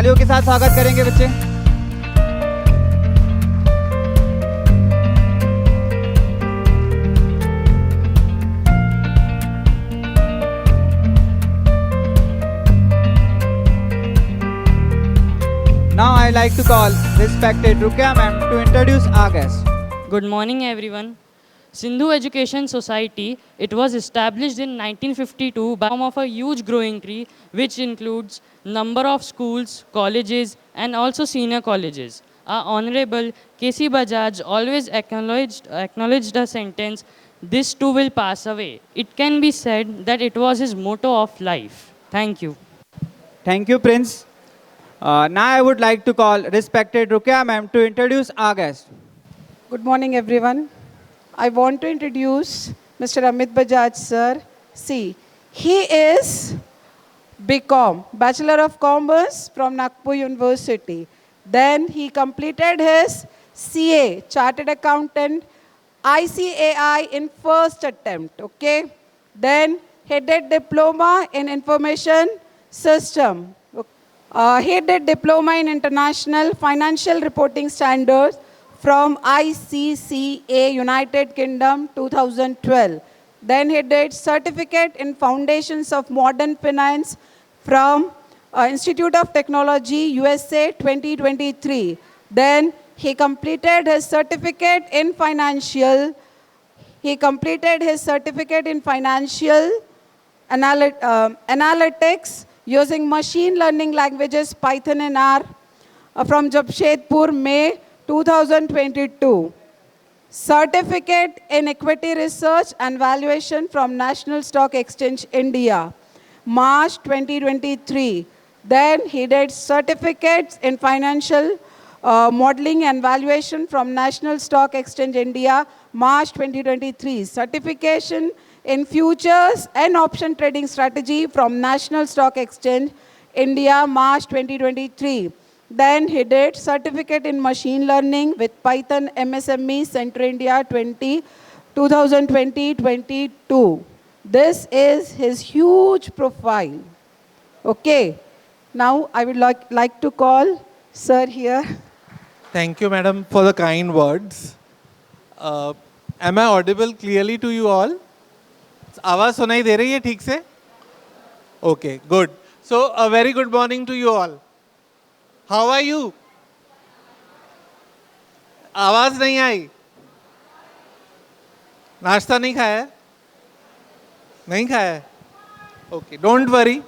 तालियों के साथ स्वागत करेंगे बच्चे। Now I like to call respected Rukia ma'am to introduce our guest. Good morning, everyone. Sindhu Education Society, it was established in 1952 by form of a huge growing tree, which includes number of schools, colleges, and also senior colleges. Our Honorable K.C. Bajaj always acknowledged a sentence, "This too will pass away." It can be said that it was his motto of life. Thank you. Thank you, Prince. Now I would like to call respected Rukia ma'am to introduce our guest. Good morning, everyone. I want to introduce Mr. Amit Bajaj, sir. See, he is BCom, Bachelor of Commerce from Nagpur University. Then he completed his CA, Chartered Accountant, ICAI in first attempt, okay? Then he did Diploma in Information System. He did Diploma in International Financial Reporting Standards from ICCA, United Kingdom, 2012. Then he did Certificate in Foundations of Modern Finance from Institute of Technology, USA, 2023. Then he completed his certificate in financial. He completed his certificate in financial analytics using machine learning languages Python and R from Jamshedpur, May 2022. Certificate in Equity Research and Valuation from National Stock Exchange, India, March 2023. Then he did certificates in Financial Modeling and Valuation from National Stock Exchange, India, March 2023. Certification in Futures and Option Trading Strategy from National Stock Exchange, India, March 2023. Then he did Certificate in Machine Learning with Python MSME, Center India 2020-22. This is his huge profile. Okay. Now I would like to call sir here. Thank you, madam, for the kind words. Am I audible clearly to you all? आवाज सुनाई दे रही है ठीक से? Okay, good. So a very good morning to you all. How are you? आवाज नहीं आई? नाश्ता नहीं खाया? नहीं खाया? Okay, don't worry.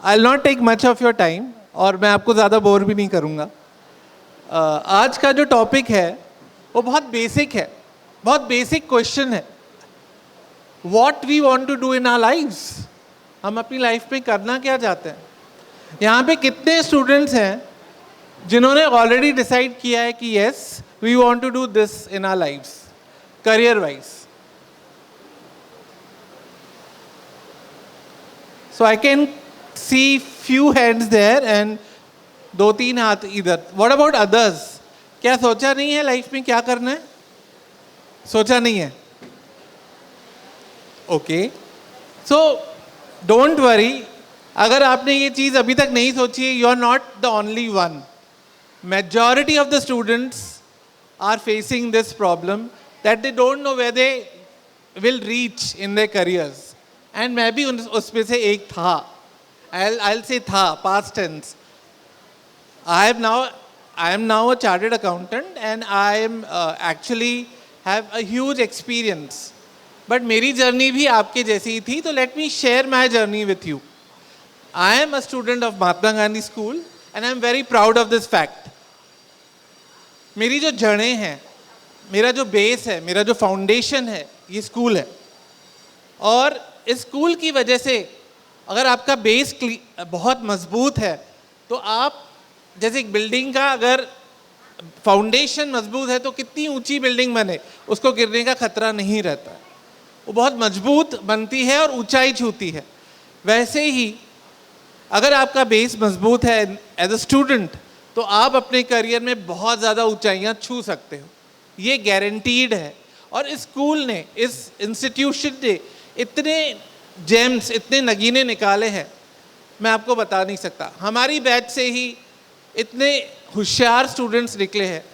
I'll not take much of your time और मैं आपको ज़्यादा बोर भी नहीं करूँगा. आज का जो टॉपिक है वो बहुत बेसिक है, बहुत बेसिक क्वेश्चन है. What we want to do in our lives? हम अपनी लाइफ में करना क्या चाहते हैं? यहाँ पे कितने स्टूडेंट्स हैं जिन्होंने ऑलरेडी डिसाइड किया है कि yes we want to do this in our lives career wise? So I can see few hands there and 2-3 हाथ इधर. What about others? क्या सोचा नहीं है लाइफ में क्या करना है? सोचा नहीं है? Okay, so don't worry. अगर आपने ये चीज़ अभी तक नहीं सोची है, you are not the only one. Majority of the students are facing this problem that they don't know where they will reach in their careers. And मैं भी उसमें से एक था. I'll say था, past tense. I am now a chartered accountant and I am actually have a huge experience. But मेरी journey भी आपके जैसी ही थी, तो let me share my journey with you. I am a student of Mahatma Gandhi School and I am very proud of this fact. मेरी जो जड़ें हैं, मेरा जो बेस है, मेरा जो फाउंडेशन है, ये स्कूल है. और इस स्कूल की वजह से अगर आपका बेस बहुत मजबूत है तो आप जैसे एक बिल्डिंग का अगर फाउंडेशन मजबूत है तो कितनी ऊंची बिल्डिंग बने उसको गिरने का खतरा नहीं रहता है. वो बहुत मजबूत बनती है और ऊंचाई छूती है. वैसे ही अगर आपका बेस मजबूत है एज अ स्टूडेंट तो आप अपने करियर में बहुत ज़्यादा ऊंचाइयां छू सकते हो. ये गारंटीड है. और इस स्कूल ने, इस इंस्टीट्यूशन ने इतने जेम्स, इतने नगीने निकाले हैं, मैं आपको बता नहीं सकता. हमारी बैच से ही इतने होशियार स्टूडेंट्स निकले हैं.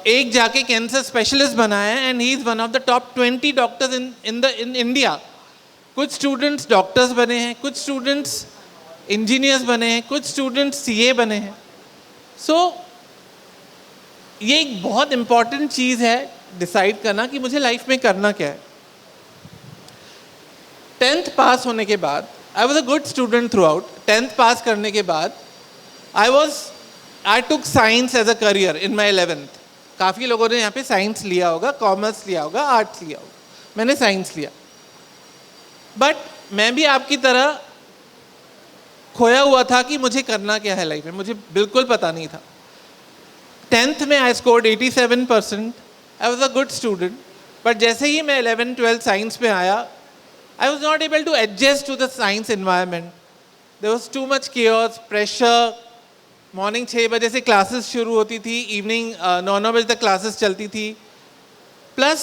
एक जाके कैंसर स्पेशलिस्ट बना है and he is one of the top 20 doctors in India. कुछ स्टूडेंट्स डॉक्टर्स बने हैं, कुछ स्टूडेंट्स इंजीनियर्स बने हैं, कुछ स्टूडेंट्स सीए बने हैं. सो ये एक बहुत इम्पॉर्टेंट चीज़ है डिसाइड करना कि मुझे लाइफ में करना क्या है. 10th पास होने के बाद I was a good student throughout. 10th पास करने के बाद I took science as a career in my 11th. काफ़ी लोगों ने यहाँ पे साइंस लिया होगा, कॉमर्स लिया होगा, आर्ट्स लिया होगा. मैंने साइंस लिया. बट मैं भी आपकी तरह खोया हुआ था कि मुझे करना क्या है लाइफ में. मुझे बिल्कुल पता नहीं था. 10th में I scored 87%. I was a good student. But जैसे ही मैं 11th 12th साइंस में आया, I was not able to adjust to the science environment. There was too much cares, pressure. Morning 6 बजे से क्लासेस शुरू होती थी, इवनिंग 9 बजे तक क्लासेस चलती थी. Plus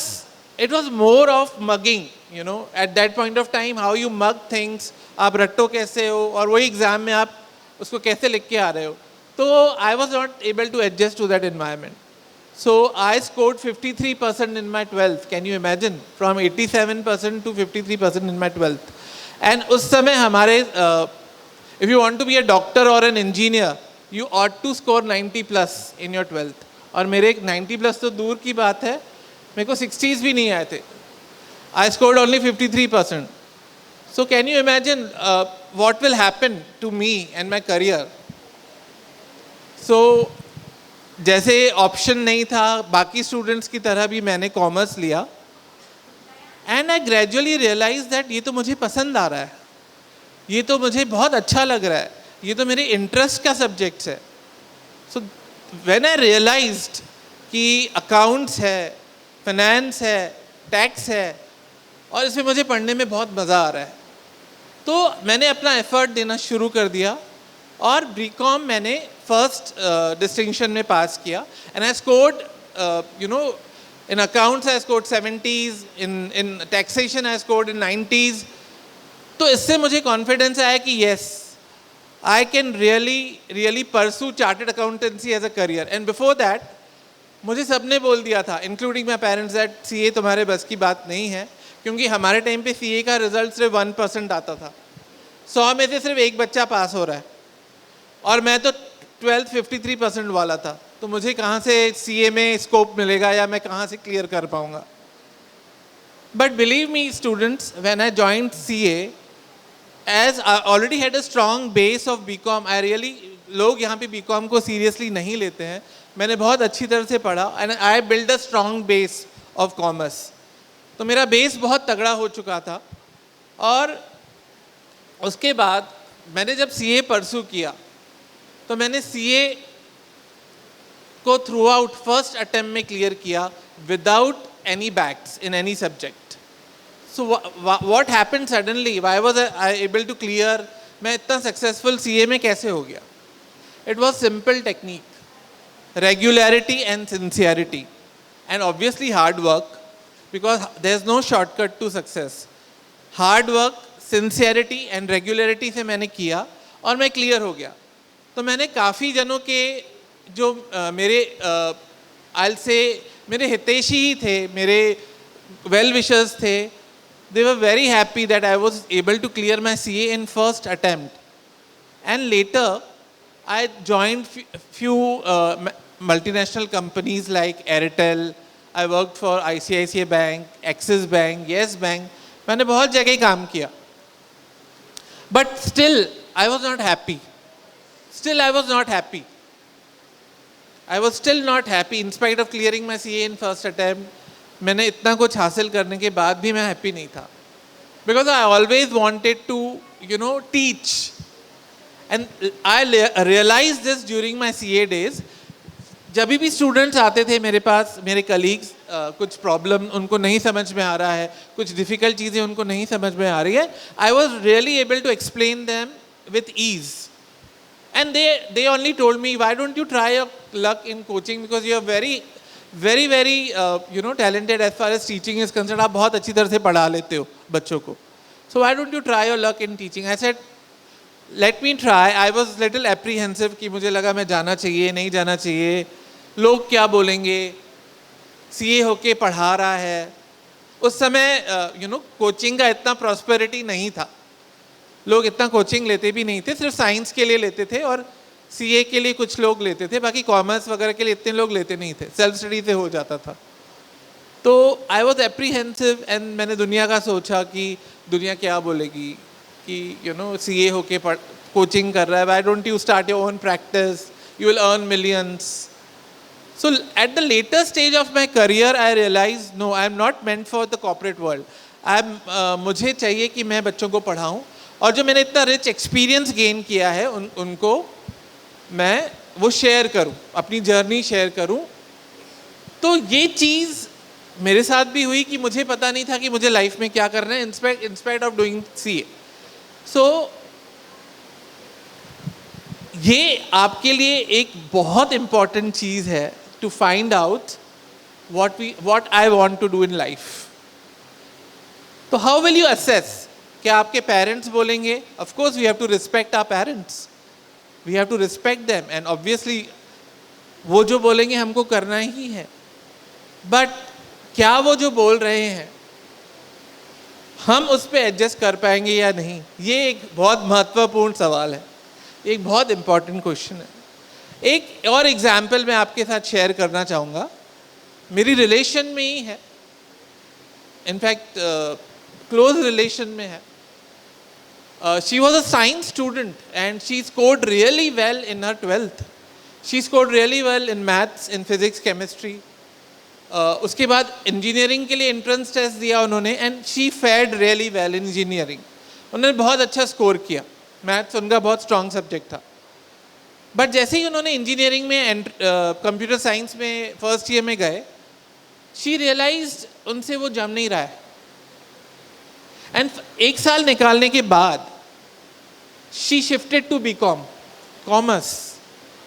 it was more of mugging, you know, at that point of time, how you mug things. आप रट्टो कैसे हो और वही एग्ज़ाम में आप उसको कैसे लिख के आ रहे हो. तो I was not able to adjust to that environment. So I scored 53% in my 12th. Can you imagine? From 87% to 53% in my 12th. And उस समय हमारे if you want to be a doctor or an engineer, you ought to score 90 plus in your 12th. और मेरे 90 plus तो दूर की बात है, मेरे को 60s भी नहीं आए थे. I scored only 53%. So can you imagine what will happen to me and my career. So जैसे ऑप्शन नहीं था बाकी स्टूडेंट्स की तरह भी मैंने कॉमर्स लिया. And I gradually realize that ये तो मुझे पसंद आ रहा है, ये तो मुझे बहुत अच्छा लग रहा है, ये तो मेरे इंटरेस्ट का सब्जेक्ट्स है. सो व्हेन आई रियलाइज्ड कि अकाउंट्स है, फाइनेंस है, टैक्स है और इसमें मुझे पढ़ने में बहुत मज़ा आ रहा है, तो मैंने अपना एफर्ट देना शुरू कर दिया. और बीकॉम मैंने फर्स्ट डिस्टिंक्शन में पास किया. And I scored you know in accounts I scored 70s, in taxation I scored in 90s. तो इससे मुझे कॉन्फिडेंस आया कि yes, I can really pursue chartered accountancy as a career. And before that मुझे सबने बोल दिया था, including my parents, that CA तुम्हारे बस की बात नहीं है, क्योंकि हमारे टाइम पे सीए का रिजल्ट सिर्फ 1% आता था. 100 में से सिर्फ एक बच्चा पास हो रहा है और मैं तो 12th 53% वाला था. तो मुझे कहाँ से सीए में स्कोप मिलेगा या मैं कहाँ से क्लियर कर पाऊँगा. But believe me students, when I joined CA, as I already had a strong base of BCom, I really, लोग यहाँ पे बीकॉम को सीरियसली नहीं लेते हैं. मैंने बहुत अच्छी तरह से पढ़ा and I build a strong base of commerce. तो मेरा बेस बहुत तगड़ा हो चुका था. और उसके बाद मैंने जब सीए परसू किया तो मैंने सीए को थ्रू आउट फर्स्ट अटेम्प्ट में क्लियर किया without any backs in any subject. So what happened suddenly, why was I able to clear, मैं इतना सक्सेसफुल सीए में कैसे हो गया. It was simple technique, regularity and sincerity, and obviously hard work, because there's no shortcut to success. Hard work, sincerity and regularity से मैंने किया और मैं क्लियर हो गया. तो मैंने काफ़ी जनों के जो मेरे I'll say मेरे हितैषी ही थे, मेरे well wishers थे, they were very happy that I was able to clear my CA in first attempt. And later I joined few multinational companies like Airtel. I worked for ICICI Bank, Axis Bank, Yes Bank. मैंने बहुत जगह काम किया. But still I was not happy. Still I was not happy. I was still not happy in spite of clearing my CA in first attempt. मैंने इतना कुछ हासिल करने के बाद भी मैं happy नहीं था. Because I always wanted to, you know, teach. And I realized this during my CA days. जब भी स्टूडेंट्स आते थे मेरे पास, मेरे कलीग्स, कुछ प्रॉब्लम उनको नहीं समझ में आ रहा है, कुछ डिफ़िकल्ट चीज़ें उनको नहीं समझ में आ रही है, I was really able to explain them with ease. And they only told me, why don't you try your luck in coaching, because you are very you know talented as far as teaching is concerned. आप बहुत अच्छी तरह से पढ़ा लेते हो बच्चों को. So why don't you try your luck in teaching? I said, let me try. I was little apprehensive कि मुझे लगा मैं जाना चाहिए नहीं जाना चाहिए, लोग क्या बोलेंगे, सीए होके पढ़ा रहा है. उस समय कोचिंग का इतना प्रॉस्पेरिटी नहीं था, लोग इतना कोचिंग लेते भी नहीं थे, सिर्फ साइंस के लिए लेते थे और सीए के लिए कुछ लोग लेते थे, बाकी कॉमर्स वगैरह के लिए इतने लोग लेते नहीं थे, सेल्फ स्टडी से हो जाता था. तो आई वॉज एप्रीहेंसिव एंड मैंने दुनिया का सोचा कि दुनिया क्या बोलेगी कि सीए होके कोचिंग कर रहा है, why don't you start your own practice, you will earn millions. So at the later stage of my career, I realized no, I am not meant for the corporate world. मुझे चाहिए कि मैं बच्चों को पढ़ाऊँ और जो मैंने इतना रिच एक्सपीरियंस गेन किया है उनको मैं वो शेयर करूँ, अपनी जर्नी शेयर करूँ. तो ये चीज़ मेरे साथ भी हुई कि मुझे पता नहीं था कि मुझे लाइफ में क्या करना है, इंस्पाइट ऑफ डूइंग सीए. सो ये आपके लिए एक बहुत इम्पॉर्टेंट चीज़ है to find out what I want to do in life. So how will you assess? क्या आपके parents बोलेंगे? Of course we have to respect our parents. We have to respect them and obviously वो जो बोलेंगे हमको करना ही है. But क्या वो जो बोल रहे हैं हम उस पर एडजस्ट कर पाएंगे या नहीं, ये एक बहुत महत्वपूर्ण सवाल है, एक बहुत इम्पॉर्टेंट क्वेश्चन है. एक और एग्जाम्पल मैं आपके साथ शेयर करना चाहूँगा, मेरी रिलेशन में ही है, इनफैक्ट क्लोज रिलेशन में है. She was a science student and she scored really well in her 12th. She scored really well in maths, in physics, chemistry. उसके बाद इंजीनियरिंग के लिए एंट्रेंस टेस्ट दिया उन्होंने and she fared really well in engineering. उन्होंने बहुत अच्छा score किया, मैथ्स उनका बहुत स्ट्रॉन्ग सब्जेक्ट था. बट जैसे ही उन्होंने इंजीनियरिंग में कंप्यूटर साइंस में फर्स्ट ईयर में गए, शी रियलाइज उनसे वो जम नहीं रहा है. एंड एक साल निकालने के बाद she shifted to BCom, commerce.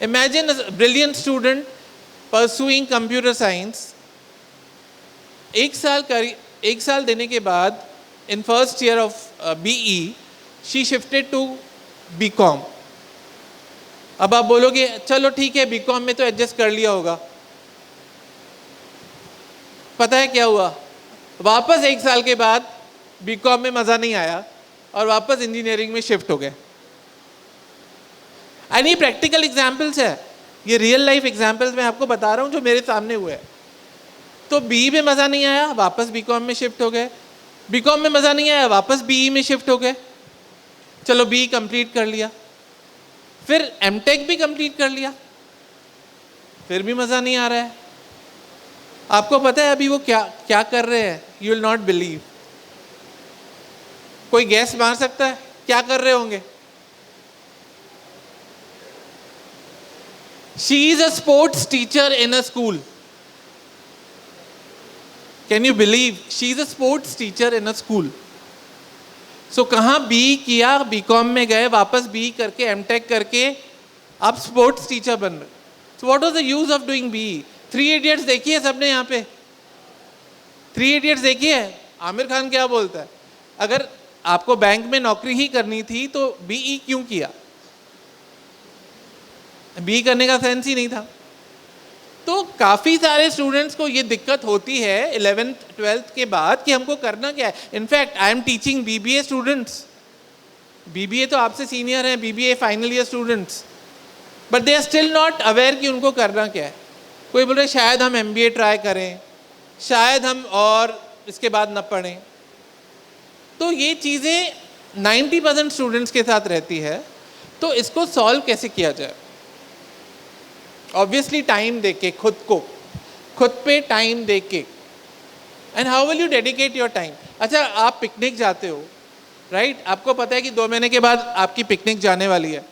Imagine brilliant student pursuing computer science. एक साल देने के बाद in first year of BE she shifted to BCom. अब आप बोलोगे चलो ठीक है बीकॉम में तो एडजस्ट कर लिया होगा. पता है क्या हुआ? वापस एक साल के बाद बीकॉम में मज़ा नहीं आया और वापस इंजीनियरिंग में शिफ्ट हो गए. एंड ये प्रैक्टिकल एग्जाम्पल्स है, ये रियल लाइफ एग्जाम्पल्स मैं आपको बता रहा हूँ जो मेरे सामने हुए हैं. तो बी में मज़ा नहीं आया, वापस बीकॉम में शिफ्ट हो गए. बीकॉम में मज़ा नहीं आया, वापस बीई में शिफ्ट हो गए. चलो बी कंप्लीट कर लिया, फिर एमटेक भी कंप्लीट कर लिया, फिर भी मज़ा नहीं आ रहा है. आपको पता है अभी वो क्या कर रहे हैं? You will not believe. कोई गैस मार सकता है क्या कर रहे होंगे? She is a sports teacher in a school. Can you believe? She is a sports teacher in a school. So कहाँ बी किया, बीकॉम में गए, वापस बी करके एमटेक करके आप स्पोर्ट्स टीचर बन रहे. So what was the use of doing B? 3 idiots देखी है सबने यहाँ पे? 3 इडियट्स देखी है? आमिर खान क्या बोलता है, अगर आपको बैंक में नौकरी ही करनी थी तो बीई क्यों किया? बी करने का सेंस ही नहीं था. तो काफ़ी सारे स्टूडेंट्स को ये दिक्कत होती है 11th 12th के बाद कि हमको करना क्या है. In fact I am teaching BBA students. BBA तो आपसे सीनियर हैं, BBA final year students, but they are still not aware कि उनको करना क्या है. कोई बोल रहे शायद हम एमबीए ट्राई करें, शायद हम और इसके बाद न पढ़ें. तो ये चीज़ें 90% स्टूडेंट्स के साथ रहती है. तो इसको सॉल्व कैसे किया जाए? ऑब्वियसली टाइम देके, खुद पे टाइम देके. And how will you dedicate your time? अच्छा, आप पिकनिक जाते हो, राइट? आपको पता है कि 2 महीने के बाद आपकी पिकनिक जाने वाली है.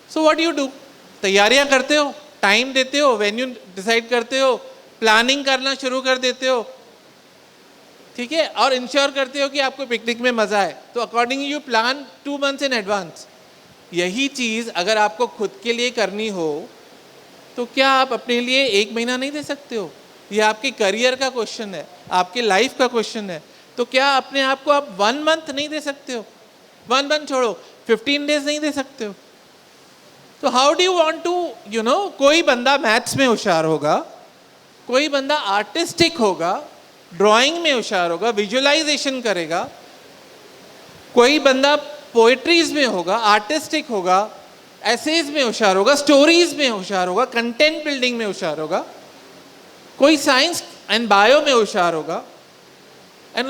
सो व्हाट यू डू? तैयारियां करते हो, टाइम देते हो, वेन्यू डिसाइड करते हो, प्लानिंग करना शुरू कर देते हो, ठीक है, और इंश्योर करते हो कि आपको पिकनिक में मज़ा आए. तो according you plan 2 months in advance. यही चीज़ अगर आपको खुद के लिए करनी हो तो क्या आप अपने लिए 1 महीना नहीं दे सकते हो? ये आपके करियर का क्वेश्चन है, आपके लाइफ का क्वेश्चन है. तो क्या अपने आप को आप 1 month नहीं दे सकते हो? 1 month छोड़ो, 15 डेज नहीं दे सकते हो। तो how do you want to, you know, कोई बंदा मैथ्स में होशियार होगा, कोई बंदा आर्टिस्टिक होगा, ड्राइंग में होशियार होगा, विजुअलाइजेशन करेगा, कोई बंदा पोएट्रीज में होगा, आर्टिस्टिक होगा, एसेज में होशियार होगा, स्टोरीज में होशियार होगा, कंटेंट बिल्डिंग में होशियार होगा, कोई साइंस एंड बायो में होशियार होगा, एंड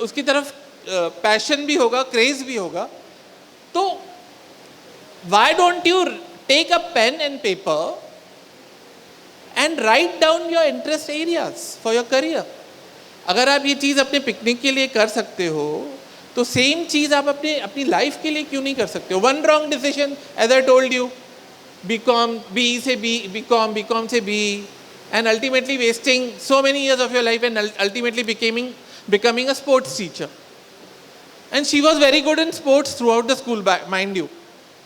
उसकी तरफ पैशन भी होगा, क्रेज भी होगा। तो why don't you take a pen and paper and write down your interest areas for your career? अगर आप ये चीज़ अपने पिकनिक के लिए कर सकते हो तो सेम चीज़ आप अपनी लाइफ के लिए क्यों नहीं कर सकते हो? One wrong decision, as I told you, BCom से बीकॉम से B, and ultimately wasting so many years of your life and ultimately becoming a sports teacher. And she was very good in sports throughout the school, mind you.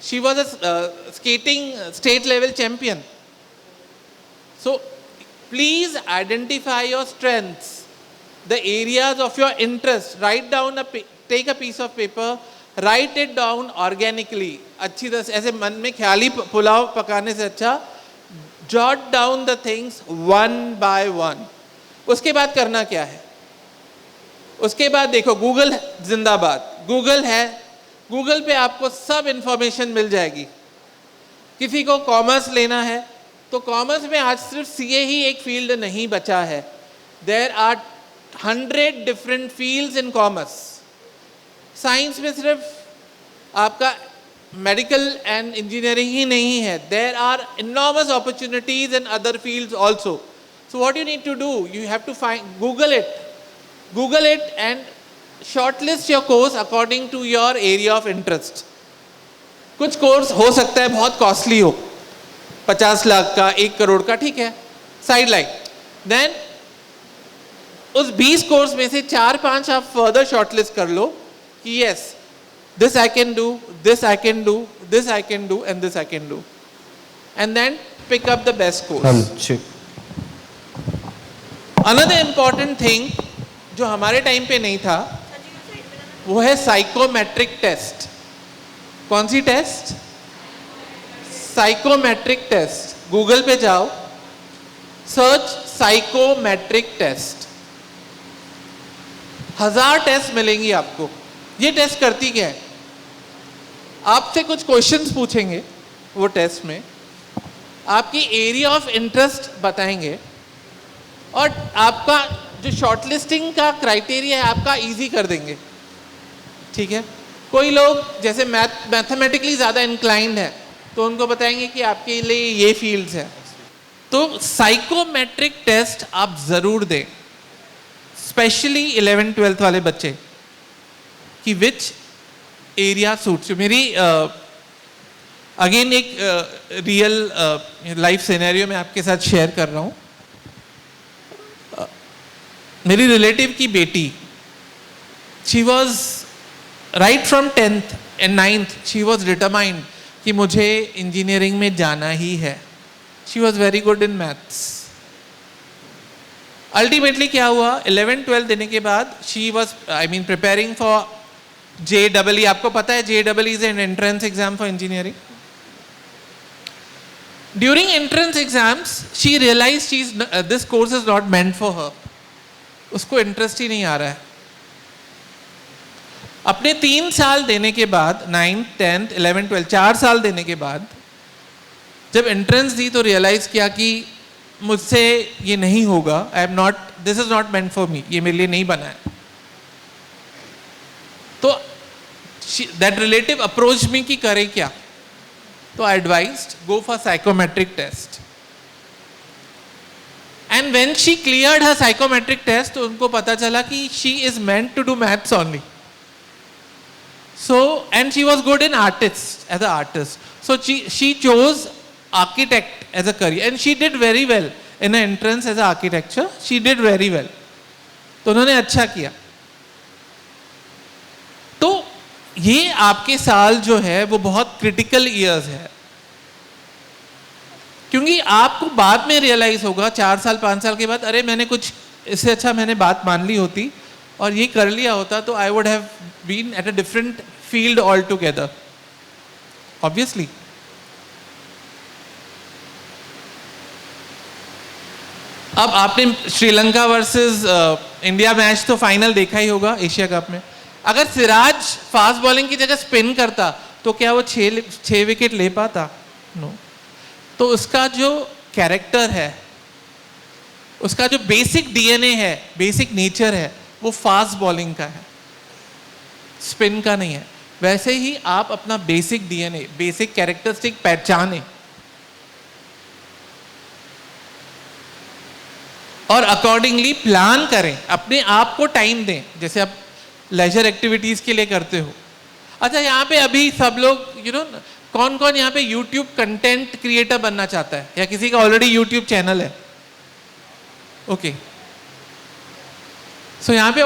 She was a skating state level champion. So please identify your strengths, the areas of your interest. Write down take a piece of paper, write it down organically. अच्छी तरह से, ऐसे मन में ख्याली पुलाव पकाने से अच्छा jot down the things one by one. उसके बाद करना क्या है? उसके बाद देखो, गूगल जिंदाबाद, गूगल है, गूगल पे आपको सब इंफॉर्मेशन मिल जाएगी। किसी को कॉमर्स लेना है तो कॉमर्स में आज सिर्फ सीए ही एक फील्ड नहीं बचा है, there are 100 different fields in commerce. Science में सिर्फ आपका मेडिकल एंड इंजीनियरिंग ही नहीं है, there are enormous opportunities in other fields also. So what you need to do, you have to find, Google it and shortlist your course according to your area of interest. कुछ course हो सकता है बहुत costly हो, 50 लाख का, 1 करोड़ का, ठीक है, साइड लाइन। देन उस 20 कोर्स में से 4-5 आप फर्दर शॉर्टलिस्ट कर लो कि yes, this I can do, this I can do, this I can do, and this I can do. And then pick up the best course. Another important thing जो हमारे time पे नहीं था वो है psychometric test. कौन सी test? Psychometric test. Google पे जाओ, सर्च साइकोमेट्रिक टेस्ट, 1000 टेस्ट मिलेंगी आपको। ये टेस्ट करती क्या है? आपसे कुछ क्वेश्चंस पूछेंगे वो टेस्ट में, आपकी एरिया ऑफ इंटरेस्ट बताएंगे और आपका जो शॉर्टलिस्टिंग का क्राइटेरिया है आपका इजी कर देंगे, ठीक है। कोई लोग जैसे मैथमेटिकली ज़्यादा इंक्लाइंड है तो उनको बताएंगे कि आपके लिए ये फील्ड्स हैं। तो साइकोमेट्रिक टेस्ट आप ज़रूर दें, स्पेशली 11th-12th वाले बच्चे, कि विच एरिया सूट्स यू। मेरी अगेन एक रियल लाइफ सिनेरियो में आपके साथ शेयर कर रहा हूँ। मेरी रिलेटिव की बेटी, she was right from 10th and 9th she was determined कि मुझे इंजीनियरिंग में जाना ही है। She was very good in maths. Ultimately क्या हुआ, 11th-12th देने के बाद she was preparing for JEE। आपको पता है JEE is an entrance exam for engineering. During entrance exams, she realized this course is not meant for her. उसको interest ही नहीं आ रहा है। अपने 3 साल देने के बाद, 9th, 10th, 11th, 12th, 4 साल देने के बाद जब एंट्रेंस दी तो रियलाइज किया कि मुझसे ये नहीं होगा, this is not meant for me, ये मेरे लिए नहीं बना है। तो दैट रिलेटिव अप्रोच मी कि करे क्या, तो I advised go for psychometric test. And when she cleared her psychometric test तो उनको पता चला कि she is meant to do maths only. So, and she was good in as an artist. So she chose architect as a career and she did very well in her entrance as an architecture. She did very well. तो उन्होंने अच्छा किया। तो ये आपके साल जो है वो बहुत क्रिटिकल ईयर्स है, क्योंकि आपको बाद में रियलाइज होगा 4 साल 5 साल के बाद, अरे मैंने कुछ इससे अच्छा मैंने बात मान ली होती और ये कर लिया होता तो I would have been at a different field all together. Obviously. अब आपने श्रीलंका वर्सेस इंडिया मैच तो फाइनल देखा ही होगा एशिया कप में। अगर सिराज फास्ट बॉलिंग की जगह स्पिन करता तो क्या वो 6 विकेट ले पाता? नो। तो उसका जो कैरेक्टर है, उसका जो बेसिक डीएनए है, बेसिक नेचर है, वो फास्ट बॉलिंग का है, स्पिन का नहीं है। वैसे ही आप अपना बेसिक डीएनए, बेसिक कैरेक्टरिस्टिक पहचाने और अकॉर्डिंगली प्लान करें, अपने आप को टाइम दें, जैसे आप लेजर एक्टिविटीज के लिए करते हो। अच्छा, यहाँ पे अभी सब लोग कौन कौन यहाँ पे यूट्यूब कंटेंट क्रिएटर बनना चाहता है, या किसी का ऑलरेडी यूट्यूब चैनल है? ओके। सो यहाँ पे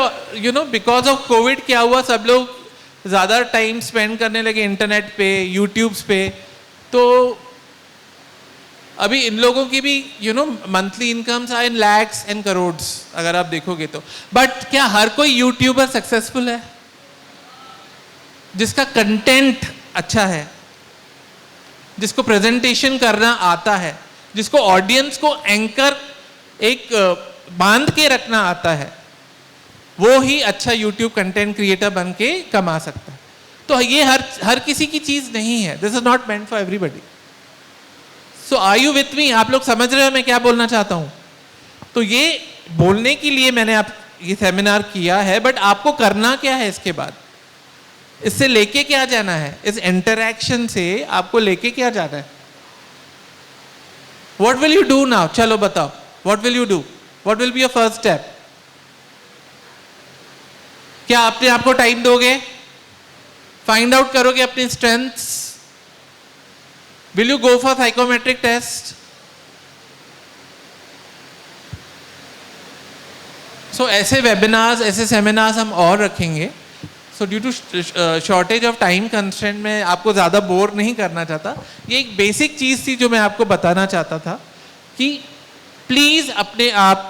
बिकॉज ऑफ कोविड क्या हुआ, सब लोग ज़्यादा टाइम स्पेंड करने लगे इंटरनेट पे, यूट्यूब्स पे। तो अभी इन लोगों की भी monthly incomes are in lakhs and crores, अगर आप देखोगे तो। बट क्या हर कोई यूट्यूबर सक्सेसफुल है? जिसका कंटेंट अच्छा है, जिसको प्रेजेंटेशन करना आता है, जिसको ऑडियंस को एंकर एक बांध के रखना आता है, वो ही अच्छा यूट्यूब कंटेंट क्रिएटर बन के कमा सकता है। तो ये हर किसी की चीज नहीं है। This is not meant for everybody. So are you with me? आप लोग समझ रहे हो मैं क्या बोलना चाहता हूं? तो ये बोलने के लिए मैंने आप ये सेमिनार किया है, बट आपको करना क्या है इसके बाद? इससे लेके क्या जाना है? इस इंटरैक्शन से आपको लेके क्या जाना है? What will you do now? चलो बताओ, what will you do? What will be your first step? क्या अपने आप को टाइम दोगे? फाइंड आउट करोगे अपनी strengths? Will you go for psychometric test? So ऐसे वेबिनार्स, ऐसे सेमिनार्स हम और रखेंगे। So due to shortage of time constraint में आपको ज़्यादा बोर नहीं करना चाहता। ये एक बेसिक चीज़ थी जो मैं आपको बताना चाहता था कि प्लीज़ अपने आप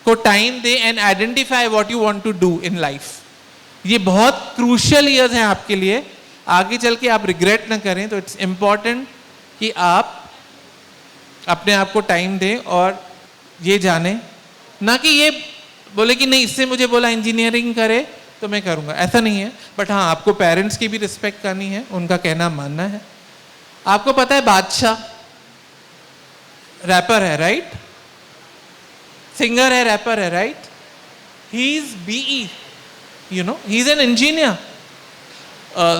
को टाइम दे and identify what you want to do in life. ये बहुत क्रूशियल ईयर्स हैं आपके लिए, आगे चल के आप रिग्रेट ना करें। तो इट्स इम्पॉर्टेंट कि आप अपने आप को टाइम दें और ये जाने, ना कि ये बोले कि नहीं इससे मुझे बोला इंजीनियरिंग करे तो मैं करूँगा, ऐसा नहीं है। बट हाँ, आपको पेरेंट्स की भी रिस्पेक्ट करनी है, उनका कहना मानना है। आपको पता है बादशाह रैपर है, राइट? सिंगर है, रैपर है, right? He is BE, he is an engineer.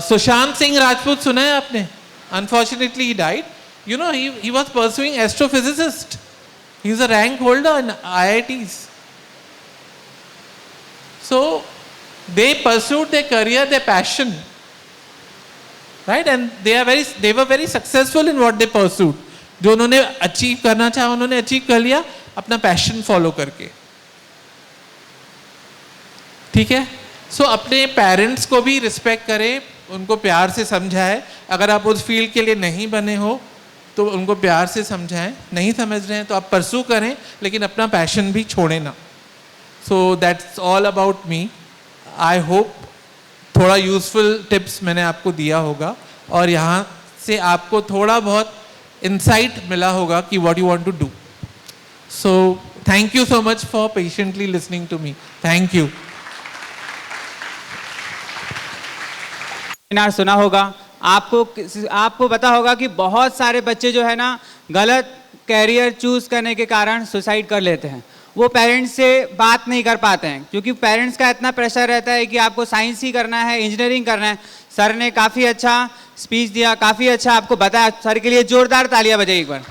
Sushant Singh Rajput सुना है आपने? Unfortunately he died. He was pursuing astrophysicist. He is a rank holder in IITs. So they pursued their career, their passion, right? And they were very successful in what they pursued. जो उन्होंने achieve करना चाहा उन्होंने achieve कर लिया अपना passion follow करके, ठीक है? सो अपने पेरेंट्स को भी रिस्पेक्ट करें, उनको प्यार से समझाएं। अगर आप उस फील्ड के लिए नहीं बने हो तो उनको प्यार से समझाएं। नहीं समझ रहे हैं तो आप परसू करें, लेकिन अपना पैशन भी छोड़ें ना। So that's all about me. I hope थोड़ा यूजफुल टिप्स मैंने आपको दिया होगा और यहाँ से आपको थोड़ा बहुत इंसाइट मिला होगा कि what you want to do. So thank you so much for patiently listening to me. Thank you. Seminar सुना होगा, आपको पता होगा कि बहुत सारे बच्चे जो है ना गलत कैरियर चूज करने के कारण सुसाइड कर लेते हैं। वो पेरेंट्स से बात नहीं कर पाते हैं क्योंकि पेरेंट्स का इतना प्रेशर रहता है कि आपको साइंस ही करना है, इंजीनियरिंग करना है। सर ने काफ़ी अच्छा स्पीच दिया, काफ़ी अच्छा आपको बताया। सर के लिए जोरदार तालियां बजाइए एक बार।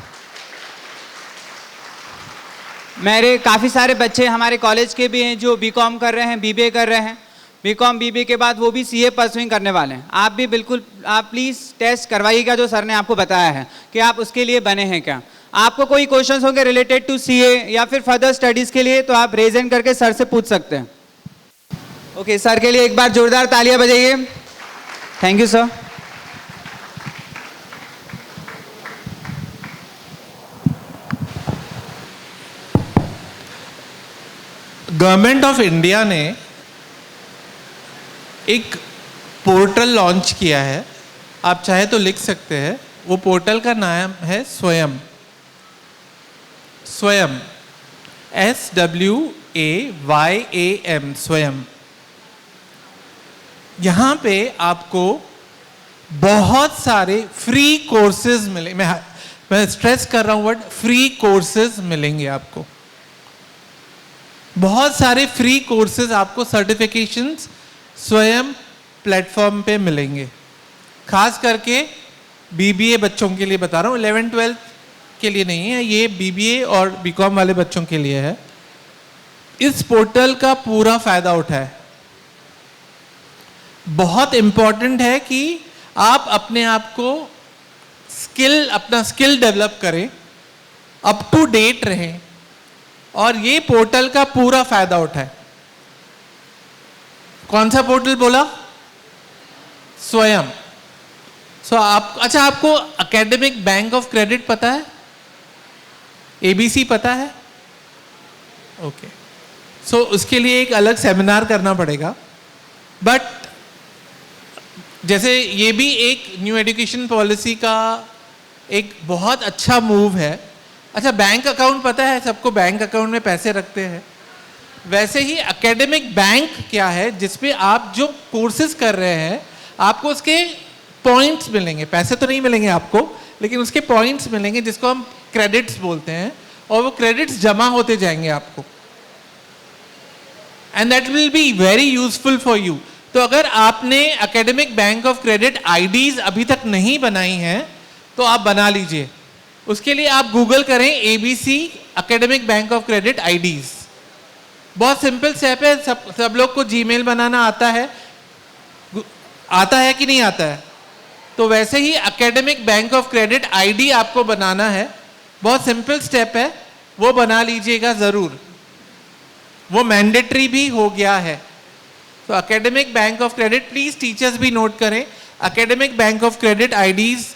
मेरे काफ़ी सारे बच्चे हमारे कॉलेज के भी हैं जो बीकॉम कर रहे हैं, बीबीए कर रहे हैं। बीकॉम बीबीए के बाद वो भी सीए परसुइंग करने वाले हैं। आप भी बिल्कुल, आप प्लीज़ टेस्ट करवाइएगा जो सर ने आपको बताया है कि आप उसके लिए बने हैं क्या। आपको कोई क्वेश्चंस होंगे रिलेटेड टू सीए या फिर फर्दर स्टडीज़ के लिए तो आप रेज हैंड करके सर से पूछ सकते हैं। ओके, सर के लिए एक बार जोरदार तालियां बजाइए। Thank you sir. Government of India ने एक पोर्टल लॉन्च किया है आप चाहे तो लिख सकते हैं। वो पोर्टल का नाम है स्वयं। स्वयं, SWAYAM, स्वयं। यहाँ पे आपको बहुत सारे फ्री कोर्सेज मिले। मैं स्ट्रेस कर रहा हूँ वर्ड फ्री कोर्सेज मिलेंगे आपको। बहुत सारे फ्री कोर्सेज आपको सर्टिफिकेशंस स्वयं प्लेटफॉर्म पे मिलेंगे। खास करके BBA बच्चों के लिए बता रहा हूँ, 11-12 के लिए नहीं है ये, BBA और BCom वाले बच्चों के लिए है। इस पोर्टल का पूरा फायदा उठाएं। बहुत इंपॉर्टेंट है कि आप अपने आप को अपना स्किल डेवलप करें, अप टू डेट रहें और ये पोर्टल का पूरा फायदा उठाएं। कौन सा पोर्टल बोला? स्वयं। अच्छा, आपको एकेडमिक बैंक ऑफ क्रेडिट पता है? ABC पता है? ओके। उसके लिए एक अलग सेमिनार करना पड़ेगा, बट जैसे ये भी एक न्यू एजुकेशन पॉलिसी का एक बहुत अच्छा मूव है। अच्छा, बैंक अकाउंट पता है सबको? बैंक अकाउंट में पैसे रखते हैं। वैसे ही एकेडमिक बैंक क्या है, जिसमें आप जो कोर्सेज कर रहे हैं आपको उसके पॉइंट्स मिलेंगे। पैसे तो नहीं मिलेंगे आपको, लेकिन उसके पॉइंट्स मिलेंगे जिसको हम क्रेडिट्स बोलते हैं, और वो क्रेडिट्स जमा होते जाएंगे आपको, and that will be very useful for you. तो अगर आपने academic bank of credit IDs अभी तक नहीं बनाई हैं तो आप बना लीजिए। उसके लिए आप गूगल करें ABC academic bank of credit IDs. बहुत सिंपल स्टेप है। सब लोग को जीमेल बनाना आता है कि नहीं आता है? तो वैसे ही academic bank of credit ID आपको बनाना है। बहुत सिंपल स्टेप है, वो बना लीजिएगा ज़रूर। वो मैंडेटरी भी हो गया है। तो academic bank of credit, please teachers भी नोट करें, academic bank of credit IDs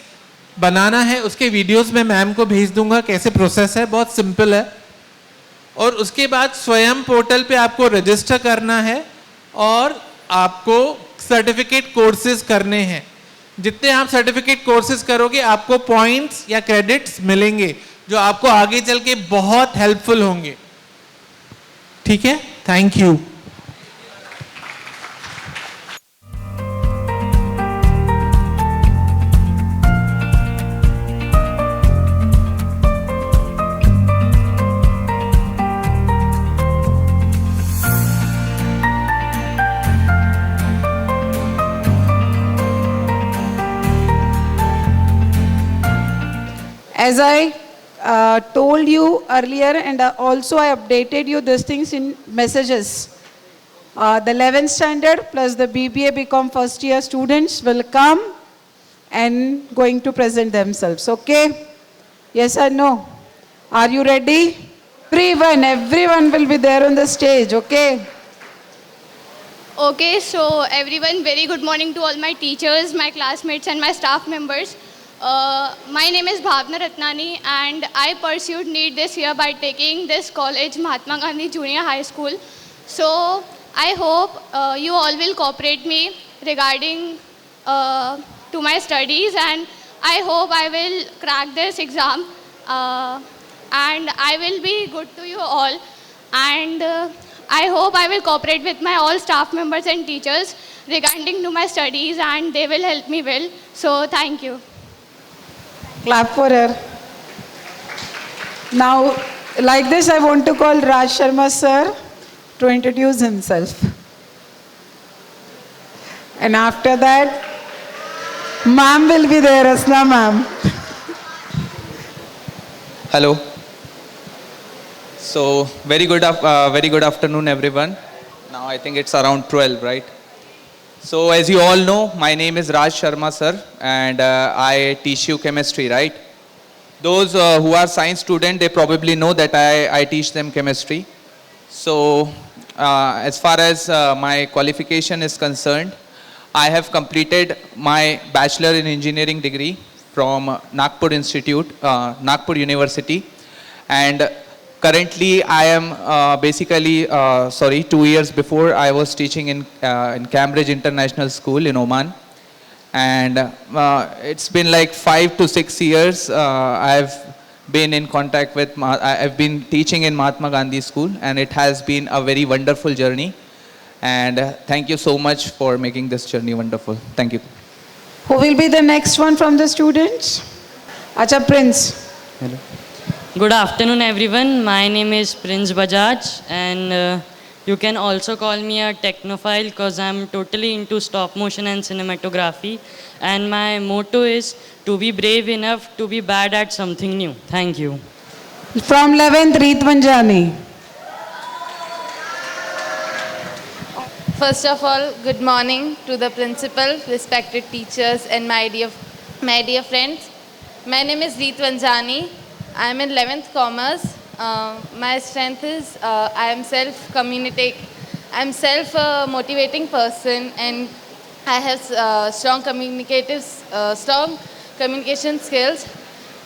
बनाना है। उसके वीडियोस में मैम को भेज दूंगा कैसे प्रोसेस है, बहुत सिंपल है। और उसके बाद स्वयं पोर्टल पे आपको रजिस्टर करना है और आपको सर्टिफिकेट कोर्सेज करने हैं। जितने आप सर्टिफिकेट कोर्सेज करोगे आपको पॉइंट्स या क्रेडिट्स मिलेंगे जो आपको आगे चल के बहुत हेल्पफुल होंगे। ठीक है, thank you. As I told you earlier, and also I updated you these things in messages. The 11th standard plus the BBA BCom first year students will come and going to present themselves. Okay? Yes or no? Are you ready? Everyone will be there on the stage. Okay? Okay, so everyone, very good morning to all my teachers, my classmates and my staff members. My name is Bhavna Ratnani and I pursued NEET this year by taking this college, Mahatma Gandhi Junior High School. So I hope you all will cooperate me regarding to my studies, and I hope I will crack this exam and I will be good to you all, and I hope I will cooperate with my all staff members and teachers regarding to my studies, and they will help me well. So thank you. Clap for her. Now, like this, I want to call Raj Sharma sir to introduce himself. And after that, ma'am will be there, Asna ma'am. Hello. So, very good afternoon, everyone. Now, I think it's around 12, right? So, as you all know, my name is Raj Sharma, sir, and I teach you chemistry, right? Those who are science students, they probably know that I teach them chemistry. So, as far as my qualification is concerned, I have completed my Bachelor in Engineering degree from Nagpur Institute, Nagpur University, and currently I am 2 years before I was teaching in Cambridge International School in Oman, And it's been like 5 to 6 years. I've been in contact with, I've been teaching in Mahatma Gandhi School, and it has been a very wonderful journey. And thank you so much for making this journey wonderful. Thank you. Who will be the next one from the students? Acha, Prince. Hello. Good afternoon, everyone. My name is Prince Bajaj, and you can also call me a technophile because I'm totally into stop motion and cinematography. And my motto is to be brave enough to be bad at something new. Thank you. From 11th, Reet Manjani. First of all, good morning to the principal, respected teachers, and my dear friends. My name is Reet Vanjani. I am in 11th Commerce. My strength is I am self-motivating person, and I have strong communication skills.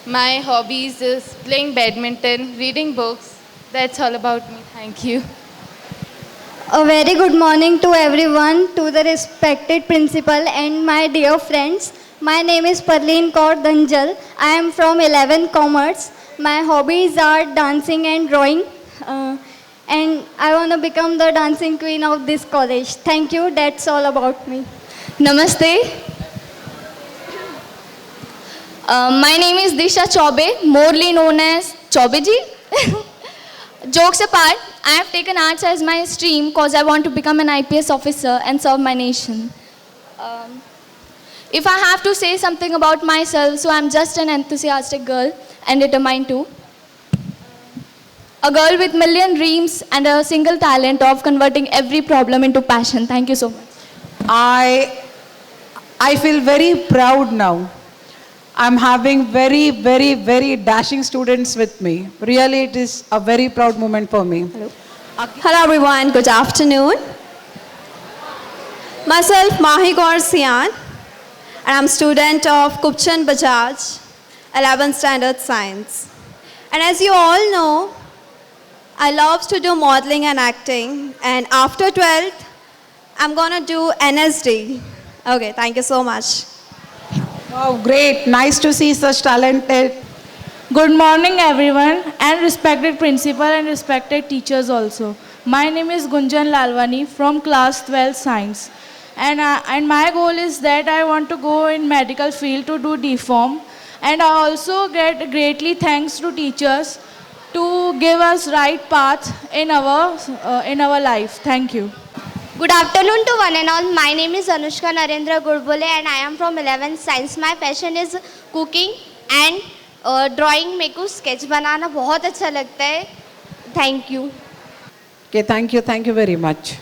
My hobbies is playing badminton, reading books. That's all about me. Thank you. A very good morning to everyone, to the respected principal and my dear friends. My name is Parleen Kaur Dhanjal. I am from 11th Commerce. My hobbies are dancing and drawing. And I want to become the dancing queen of this college. Thank you. That's all about me. Namaste. My name is Disha Chaube, morely known as Chaubeji. Jokes apart, I have taken arts as my stream because I want to become an IPS officer and serve my nation. If I have to say something about myself, so I'm just an enthusiastic girl and determined too. A girl with million dreams and a single talent of converting every problem into passion. Thank you so much. I feel very proud now. I'm having very, very, very dashing students with me. Really, it is a very proud moment for me. Hello everyone, good afternoon. Myself Mahi Kaur Sian, and I'm student of Kupchan Bajaj, 11th Standard Science. And as you all know, I love to do modeling and acting, and after 12th, I'm gonna do NSD. Okay, thank you so much. Wow, great. Nice to see such talented. Good morning everyone, and respected principal and respected teachers also. My name is Gunjan Lalwani from class 12 science, and my goal is that I want to go in medical field to do DPharm, and I also get greatly thanks to teachers to give us right path in our life. Thank you. Good afternoon to one and all. My name is Anushka Narendra Gurvole and I am from 11th Science. My passion is cooking and drawing. मेरे को sketch बनाना बहुत अच्छा लगता है. Thank you. Okay, thank you very much.